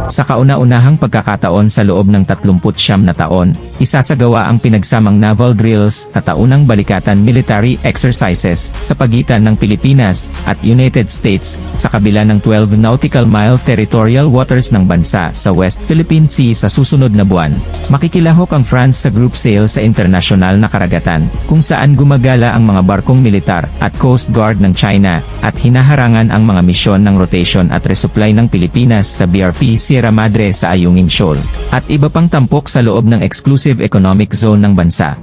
Sa kauna-unahang pagkakataon sa loob ng 39 na taon, isasagawa ang pinagsamang naval drills at taunang balikatan military exercises sa pagitan ng Pilipinas at United States sa kabila ng 12 nautical mile territorial waters ng bansa sa West Philippine Sea sa susunod na buwan. Makikilahok ang France sa group sail sa internasyonal na karagatan, kung saan gumagala ang mga barkong militar at Coast Guard ng China at hinaharangan ang mga misyon ng rotation at resupply ng Pilipinas sa BRP Sierra Madre sa Ayungin Shoal, at iba pang tampok sa loob ng Exclusive Economic Zone ng bansa.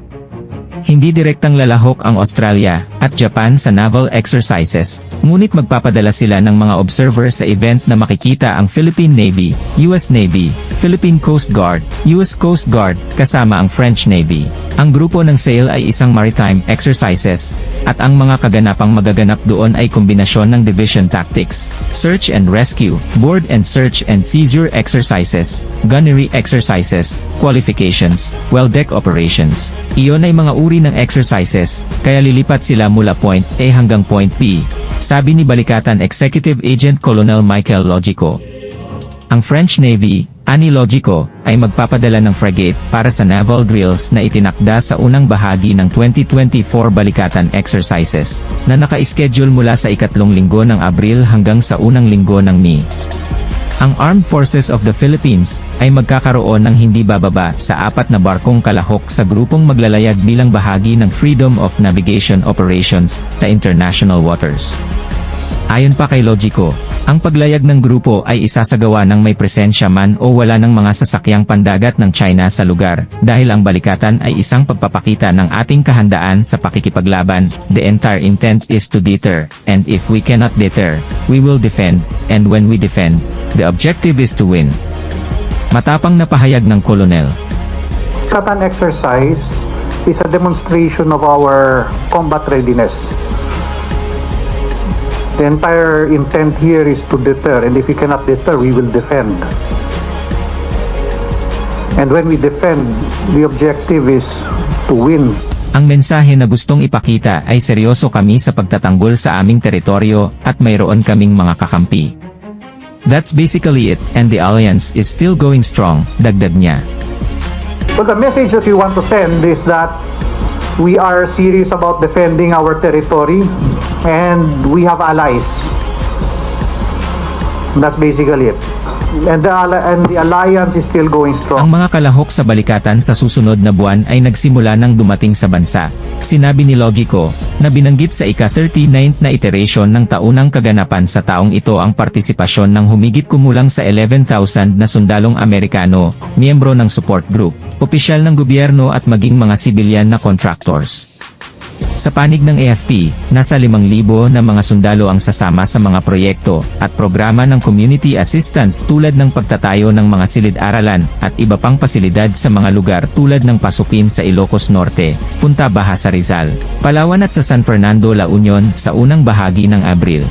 Hindi direktang lalahok ang Australia at Japan sa naval exercises, ngunit magpapadala sila ng mga observer sa event na makikita ang Philippine Navy, US Navy, Philippine Coast Guard, US Coast Guard, kasama ang French Navy. Ang grupo ng SAIL ay isang maritime exercises, at ang mga kaganapang magaganap doon ay kombinasyon ng division tactics, search and rescue, board and search and seizure exercises, gunnery exercises, qualifications, well-deck operations. Iyon ay mga uri ng exercises, kaya lilipat sila mula point A hanggang point B, sabi ni Balikatan Executive Agent Colonel Michael Logico. Ang French Navy, ani Logico, ay magpapadala ng frigate para sa naval drills na itinakda sa unang bahagi ng 2024 balikatan exercises, na naka-schedule mula sa ikatlong linggo ng Abril hanggang sa unang linggo ng May. Ang Armed Forces of the Philippines ay magkakaroon ng hindi bababa sa 4 na barkong kalahok sa grupong maglalayag bilang bahagi ng Freedom of Navigation Operations sa international waters. Ayon pa kay Logico, ang paglayag ng grupo ay isasagawa ng may presensya man o wala ng mga sasakyang pandagat ng China sa lugar, dahil ang balikatan ay isang pagpapakita ng ating kahandaan sa pakikipaglaban. The entire intent is to deter, and if we cannot deter, we will defend, and when we defend, the objective is to win. Matapang na pahayag ng Kolonel. Balikatan exercise is a demonstration of our combat readiness. The entire intent here is to deter, and if we cannot deter, we will defend. And when we defend, the objective is to win. Ang mensahe na gustong ipakita ay seryoso kami sa pagtatanggol sa aming teritoryo at mayroon kaming mga kakampi. That's basically it, and the alliance is still going strong, dagdag niya. Well, the message that we want to send is that we are serious about defending our territory, and we have allies. That's basically it. And the alliance is still going strong. Ang mga kalahok sa balikatan sa susunod na buwan ay nagsimula nang dumating sa bansa. Sinabi ni Logico, na binanggit sa ika-39th na iteration ng taunang kaganapan sa taong ito ang partisipasyon ng humigit kumulang sa 11,000 na sundalong Amerikano, miyembro ng support group, opisyal ng gobyerno at maging mga sibilyan na contractors. Sa panig ng AFP, nasa 5,000 na mga sundalo ang sasama sa mga proyekto at programa ng community assistance tulad ng pagtatayo ng mga silid-aralan at iba pang pasilidad sa mga lugar tulad ng pasukin sa Ilocos Norte, Punta Baja sa Rizal, Palawan at sa San Fernando, La Union sa unang bahagi ng Abril.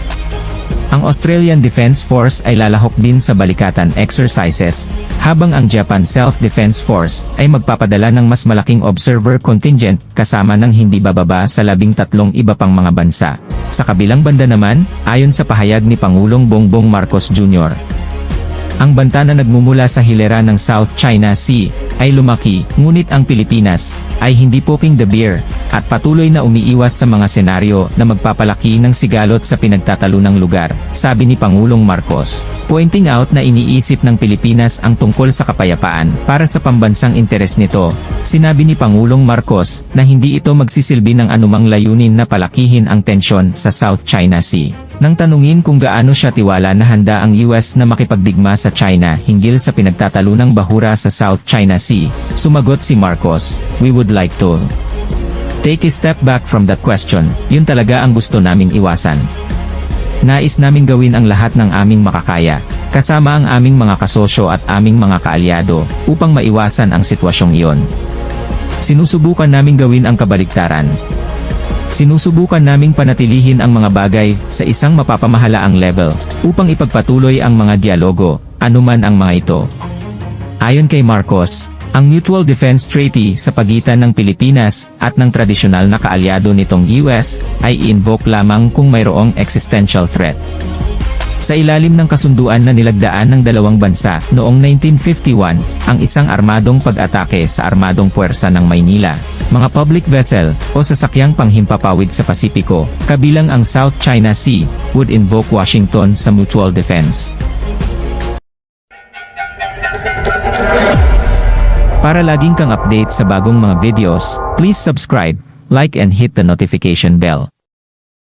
Ang Australian Defence Force ay lalahok din sa balikatan exercises, habang ang Japan Self-Defense Force ay magpapadala ng mas malaking observer contingent kasama ng hindi bababa sa 13 iba pang mga bansa. Sa kabilang banda naman, ayon sa pahayag ni Pangulong Bongbong Marcos Jr., ang banta na nagmumula sa hilera ng South China Sea ay lumaki, ngunit ang Pilipinas ay hindi poking the bear at patuloy na umiiwas sa mga senaryo na magpapalaki ng sigalot sa pinagtatalunang lugar, sabi ni Pangulong Marcos, pointing out na iniisip ng Pilipinas ang tungkol sa kapayapaan para sa pambansang interes nito. Sinabi ni Pangulong Marcos na hindi ito magsisilbi ng anumang layunin na palakihin ang tensyon sa South China Sea. Nang tanungin kung gaano siya tiwala na handa ang US na makipagdigma sa China hinggil sa pinagtatalunang bahura sa South China Sea, sumagot si Marcos, "We would like to take a step back from that question. Yun talaga ang gusto naming iwasan. Nais naming gawin ang lahat ng aming makakaya, kasama ang aming mga kasosyo at aming mga kaalyado, upang maiwasan ang sitwasyong iyon. Sinusubukan naming gawin ang kabaliktaran. Sinusubukan naming panatilihin ang mga bagay sa isang mapapamahalaang level, upang ipagpatuloy ang mga dialogo, anuman ang mga ito." Ayon kay Marcos, Ang Mutual Defense Treaty sa pagitan ng Pilipinas at ng tradisyonal na kaalyado nitong US ay i-invoke lamang kung mayroong existential threat. Sa ilalim ng kasunduan na nilagdaan ng dalawang bansa noong 1951, ang isang armadong pag-atake sa armadong puwersa ng Maynila, mga public vessel o sasakyang panghimpapawid sa Pasipiko, kabilang ang South China Sea, would invoke Washington sa mutual defense. Para laging kang update sa bagong mga videos, please subscribe, like and hit the notification bell.